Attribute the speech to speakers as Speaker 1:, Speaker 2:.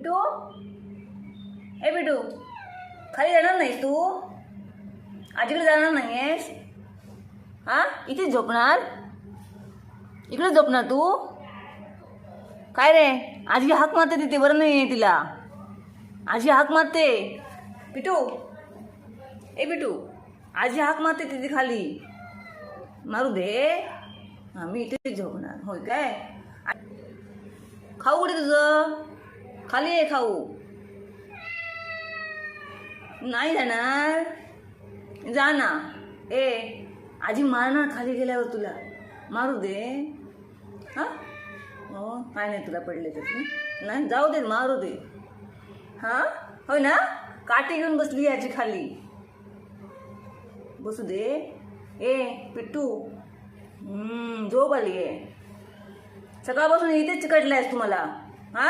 Speaker 1: पिटू, ए पिटू, खाली जाणार नाहीस तू? आजीकडे जाणार नाहीयेस? हा, इथेच झोपणार? इकडे झोपणार तू? काय रे, आजी हाक मारते तिथे, बरं नाही आहे तिला. आजी हाक मारते. पिटू, ए पिटू, आजी हाक मारते तिथे खाली. मारू दे. हा, मी इथे झोपणार. होय काय? खाऊ कुठे तुझं? खाली आहे खाऊ. नाही जाणार? जा ना. ए, आजी मारणार खाली गेल्यावर तुला. मारू दे. हा, हो, काय नाही तुला पडले तसे. नाही, जाऊ दे, मारू दे. हा, होय ना? काठी घेऊन बसली आजी खाली. बसू दे. ए पिट्टू, झोप आली आहे. सकाळपासून इथेच चिकटलायस तुम्हाला. हा,